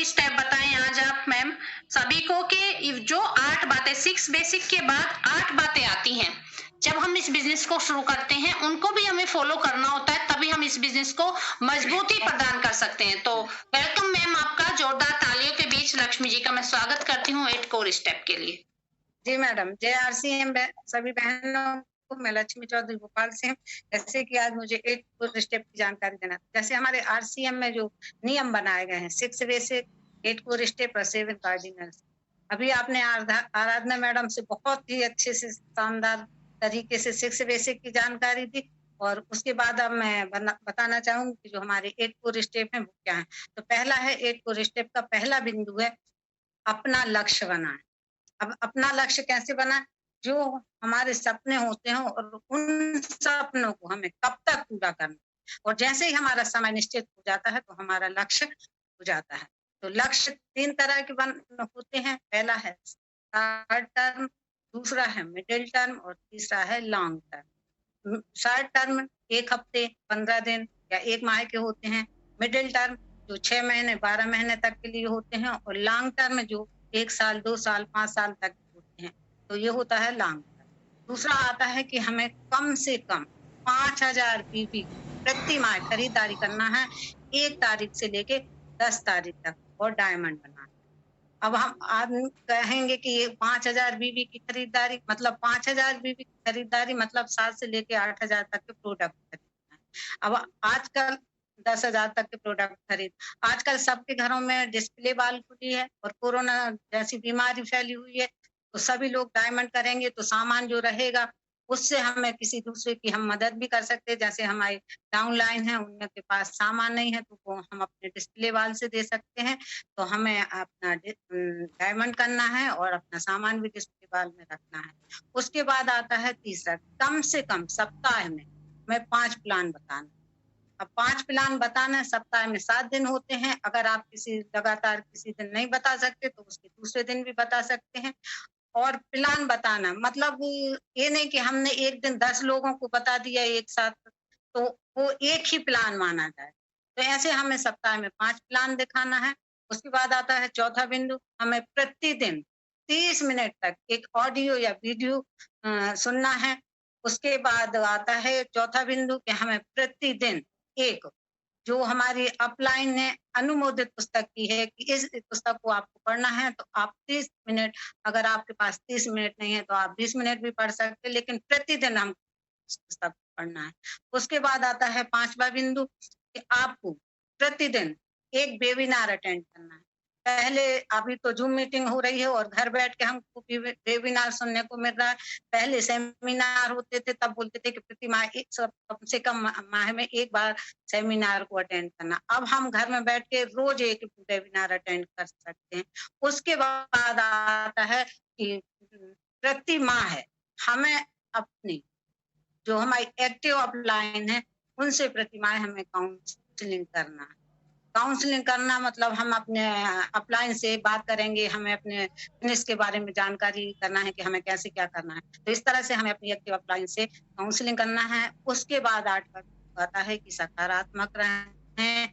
Core step बताएं आज आप मैम सभी को कि जो 8 बातें 6 बेसिक के बाद 8 बातें आती हैं जब हम इस बिजनेस को शुरू करते हैं उनको भी हमें फॉलो करना होता है, तभी हम इस बिजनेस को मजबूती प्रदान कर सकते हैं। तो वेलकम मैम, आपका जोरदार तालियों के बीच लक्ष्मी जी का मैं स्वागत करती हूँ 8 कोर स्टेप के लिए। जी मैडम, जय आरसीएम सभी बहनों को। मैं लक्ष्मी चौधरी भोपाल से हूँ। जैसे कि आज मुझे 8 कोर स्टेप की जानकारी देना, जैसे हमारे आरसीएम में जो नियम बनाए गए हैं 6 बेसिक, 8 कोर स्टेप और 7 कार्डिनल्स। अभी आपने आराधना मैडम से बहुत ही अच्छे से शानदार तरीके से 6 बेसिक की जानकारी दी, और उसके बाद अब मैं बताना चाहूंगी कि जो हमारे 8 कोर स्टेप हैं वो क्या है। तो पहला है 8 कोर स्टेप का पहला बिंदु है अपना लक्ष्य बनाए। अब अपना लक्ष्य कैसे बना, जो हमारे सपने होते हैं और उन सपनों को हमें कब तक पूरा करना, और जैसे ही हमारा समय निश्चित हो जाता है तो हमारा लक्ष्य हो जाता है। तो लक्ष्य 3 तरह के होते हैं। पहला है शॉर्ट टर्म, दूसरा है मिडिल टर्म और तीसरा है लॉन्ग टर्म। शॉर्ट टर्म 1 हफ्ते, 15 दिन या 1 माह के होते हैं। मिडिल टर्म जो 6 महीने 12 महीने तक के लिए होते हैं, और लॉन्ग टर्म जो 1 साल 2 साल 5 साल तक होते हैं। तो ये होता है लॉन्ग टर्म। दूसरा आता है कि हमें कम से कम 5000 बीबी प्रति माह खरीदारी करना है 1 तारीख से लेके 10 तारीख तक, और डायमंड बनाना। अब हम आदमी कहेंगे कि ये 5000 बीबी की खरीदारी मतलब 5000 बीबी की खरीदारी मतलब 7 से लेके 8000 तक के प्रोडक्ट खरीदना है। अब आजकल 10,000 तक के प्रोडक्ट खरीद, आजकल सबके घरों में डिस्प्ले वाल खुली है और कोरोना जैसी बीमारी फैली हुई है, तो सभी लोग डायमंड करेंगे तो सामान जो रहेगा उससे हमें किसी दूसरे की हम मदद भी कर सकते हैं। जैसे हमारे डाउनलाइन है, उनके पास सामान नहीं है तो वो हम अपने डिस्प्ले वाल से दे सकते हैं। तो हमें अपना डायमंड करना है और अपना सामान भी डिस्प्ले वाल में रखना है। उसके बाद आता है तीसरा, कम से कम सप्ताह में मैं 5 प्लान बताना। अब 5 प्लान बताना है, सप्ताह में 7 दिन होते हैं। अगर आप किसी लगातार किसी दिन नहीं बता सकते तो उसके दूसरे दिन भी बता सकते हैं। और प्लान बताना मतलब ये नहीं कि हमने एक दिन 10 लोगों को बता दिया एक साथ, तो वो एक ही प्लान माना जाए। तो ऐसे हमें सप्ताह में 5 प्लान दिखाना है। उसके बाद आता है चौथा बिंदु, हमें प्रतिदिन 30 मिनट तक एक ऑडियो या वीडियो सुनना है। उसके बाद आता है चौथा बिंदु कि हमें प्रतिदिन एक जो हमारी अपलाइन ने अनुमोदित पुस्तक की है कि इस पुस्तक को आपको पढ़ना है, तो आप 30 मिनट, अगर आपके पास 30 मिनट नहीं है तो आप 20 मिनट भी पढ़ सकते हैं, लेकिन प्रतिदिन हम पुस्तक पढ़ना है। उसके बाद आता है 5वां बिंदु कि आपको प्रतिदिन एक वेबिनार अटेंड करना है। पहले अभी तो जूम मीटिंग हो रही है और घर बैठ के हमको वेबिनार सुनने को मिल रहा है। पहले सेमिनार होते थे, तब बोलते थे कि प्रति माह कम से कम माह में 1 बार सेमिनार को अटेंड करना। अब हम घर में बैठ के रोज एक वेबिनार अटेंड कर सकते हैं। उसके बाद आता है कि प्रति माह हमें अपनी जो हमारी एक्टिव अपलाइन है उनसे प्रति माह हमें काउंसलिंग करना है। काउंसलिंग करना मतलब हम अपने अपलाइन से बात करेंगे, हमें अपने बिजनेस के बारे में जानकारी करना है कि हमें कैसे क्या करना है। तो इस तरह से हमें अपनी एक्टिव अपलाइन से काउंसलिंग करना है। उसके बाद 8वां आता है कि सकारात्मक रहें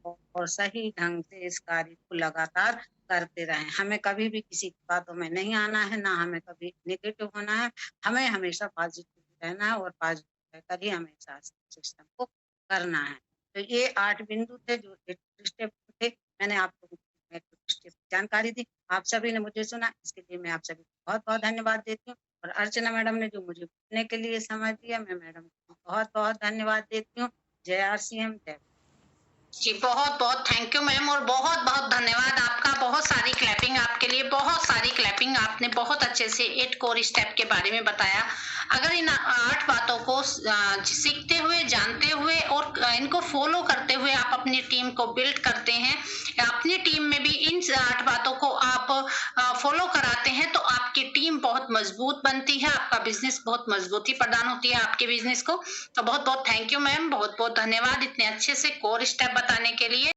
और सही ढंग से इस कार्य को लगातार करते रहें। हमें कभी भी किसी की बातों में नहीं आना है, ना हमें कभी नेगेटिव होना है। हमें हमेशा पॉजिटिव रहना है और पॉजिटिव रहकर ही हमेशा सिस्टम को करना है। तो ये 8 बिंदु थे जो स्टेप थे। मैंने आपको स्टेप जानकारी दी, आप सभी ने मुझे सुना, इसके लिए मैं आप सभी को बहुत-बहुत धन्यवाद देती हूँ। और अर्चना मैडम ने जो मुझे बोलने के लिए समय दिया, मैं मैडम को बहुत-बहुत धन्यवाद देती हूँ। जय आरसीएम, जय। जी बहुत बहुत थैंक यू मैम, और बहुत बहुत धन्यवाद आपका। बहुत सारी क्लैपिंग आपके लिए, बहुत सारी क्लैपिंग। आपने बहुत अच्छे से 8 कोर स्टेप के बारे में बताया। अगर इन 8 बातों को सीखते हुए, जानते हुए और इनको फॉलो करते हुए आप अपनी टीम को बिल्ड करते हैं, अपनी टीम में भी इन 8 बातों को आप फॉलो कराते हैं, तो आपकी टीम बहुत मजबूत बनती है, आपका बिजनेस बहुत मजबूती प्रदान होती है आपके बिजनेस को। तो बहुत बहुत थैंक यू मैम, बहुत बहुत धन्यवाद इतने अच्छे से कोर स्टेप बताने के लिए।